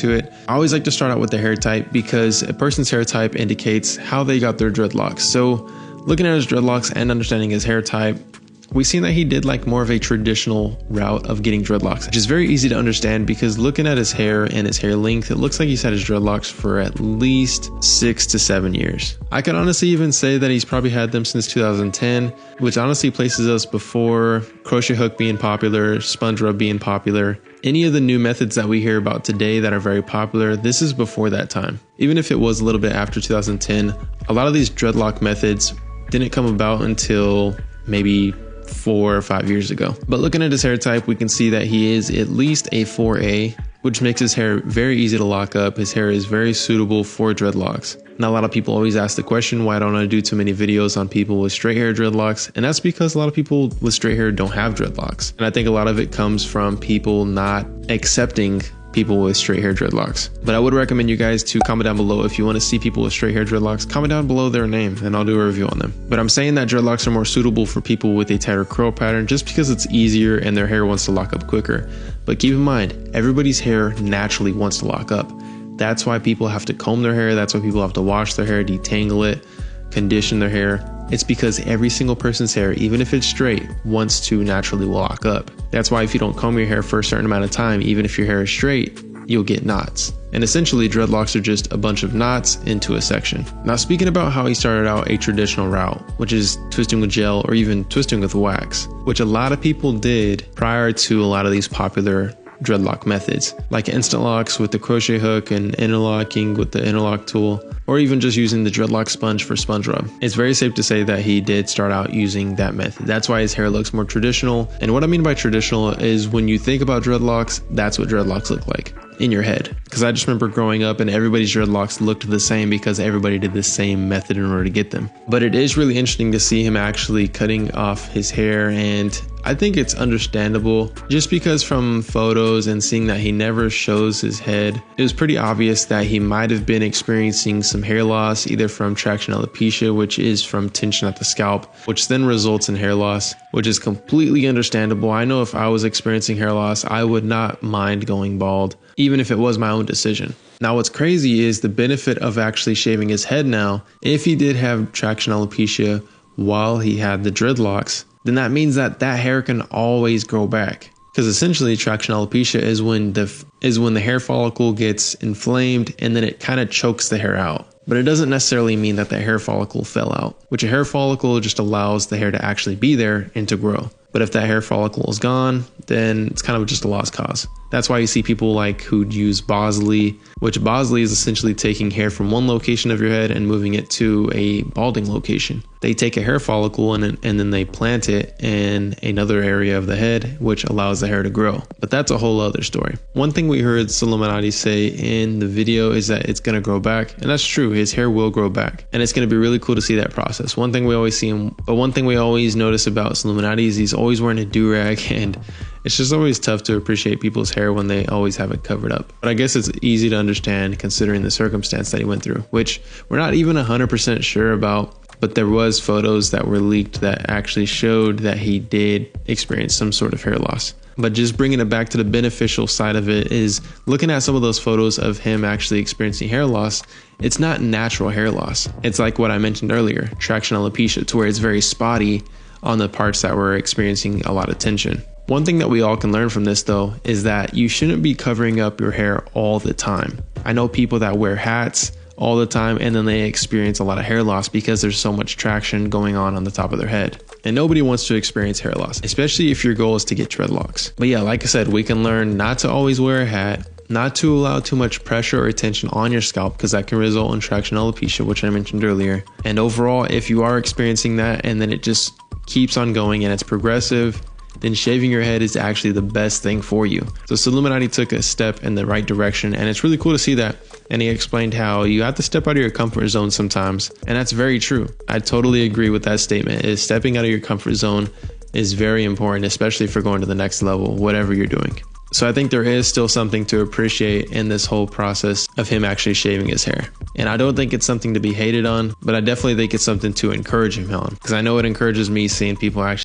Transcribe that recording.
to it. I always like to start out with the hair type because a person's hair type indicates how they got their dreadlocks. So looking at his dreadlocks and understanding his hair type, we've seen that he did like more of a traditional route of getting dreadlocks, which is very easy to understand because looking at his hair and his hair length, it looks like he's had his dreadlocks for at least 6 to 7 years. I could honestly even say that he's probably had them since 2010, which honestly places us before crochet hook being popular, sponge rub being popular. Any of the new methods that we hear about today that are very popular, this is before that time. Even if it was a little bit after 2010, a lot of these dreadlock methods didn't come about until maybe 4 or 5 years ago. But looking at his hair type, we can see that he is at least a 4A, which makes his hair very easy to lock up. His hair is very suitable for dreadlocks. Now, a lot of people always ask the question, why don't I do too many videos on people with straight hair dreadlocks? And that's because a lot of people with straight hair don't have dreadlocks. And I think a lot of it comes from people not accepting people with straight hair dreadlocks. But I would recommend you guys to comment down below if you want to see people with straight hair dreadlocks. Comment down below their name and I'll do a review on them. But I'm saying that dreadlocks are more suitable for people with a tighter curl pattern just because it's easier and their hair wants to lock up quicker. But keep in mind, everybody's hair naturally wants to lock up. That's why people have to comb their hair. That's why people have to wash their hair, detangle it, condition their hair. It's because every single person's hair, even if it's straight, wants to naturally lock up. That's why if you don't comb your hair for a certain amount of time, even if your hair is straight, you'll get knots. And essentially dreadlocks are just a bunch of knots into a section. Now, speaking about how he started out a traditional route, which is twisting with gel or even twisting with wax, which a lot of people did prior to a lot of these popular dreadlock methods, like instant locks with the crochet hook and interlocking with the interlock tool, or even just using the dreadlock sponge for sponge rub. It's very safe to say that he did start out using that method. That's why his hair looks more traditional. And what I mean by traditional is when you think about dreadlocks, that's what dreadlocks look like in your head. Because I just remember growing up and everybody's dreadlocks looked the same because everybody did the same method in order to get them. But it is really interesting to see him actually cutting off his hair, and I think it's understandable just because from photos and seeing that he never shows his head, it was pretty obvious that he might have been experiencing some hair loss, either from traction alopecia, which is from tension at the scalp, which then results in hair loss, which is completely understandable. I know if I was experiencing hair loss, I would not mind going bald, even if it was my own decision. Now, what's crazy is the benefit of actually shaving his head now. If he did have traction alopecia while he had the dreadlocks, then that means that that hair can always grow back. Because essentially traction alopecia is when the hair follicle gets inflamed and then it kind of chokes the hair out. But it doesn't necessarily mean that the hair follicle fell out, which a hair follicle just allows the hair to actually be there and to grow. But if that hair follicle is gone, then it's kind of just a lost cause. That's why you see people like who'd use Bosley, which Bosley is essentially taking hair from one location of your head and moving it to a balding location. They take a hair follicle and then they plant it in another area of the head, which allows the hair to grow. But that's a whole other story. One thing we heard Solluminati say in the video is that it's going to grow back. And that's true. His hair will grow back. And it's going to be really cool to see that process. One thing we always notice about Solluminati is he's always wearing a do-rag, and it's just always tough to appreciate people's hair when they always have it covered up. But I guess it's easy to understand considering the circumstance that he went through, which we're not even 100% sure about. But there was photos that were leaked that actually showed that he did experience some sort of hair loss. But just bringing it back to the beneficial side of it is looking at some of those photos of him actually experiencing hair loss. It's not natural hair loss. It's like what I mentioned earlier, traction alopecia, to where it's very spotty on the parts that were experiencing a lot of tension. One thing that we all can learn from this though is that you shouldn't be covering up your hair all the time. I know people that wear hats all the time and then they experience a lot of hair loss because there's so much traction going on the top of their head. And nobody wants to experience hair loss, especially if your goal is to get dreadlocks. But yeah, like I said, we can learn not to always wear a hat, not to allow too much pressure or tension on your scalp because that can result in traction alopecia, which I mentioned earlier. And overall, if you are experiencing that and then it just keeps on going and it's progressive, then shaving your head is actually the best thing for you. So Solluminati took a step in the right direction, and it's really cool to see that. And he explained how you have to step out of your comfort zone sometimes, and that's very true. I totally agree with that statement. Is stepping out of your comfort zone is very important, especially for going to the next level, whatever you're doing. So I think there is still something to appreciate in this whole process of him actually shaving his hair. And I don't think it's something to be hated on, but I definitely think it's something to encourage him on, because I know it encourages me seeing people actually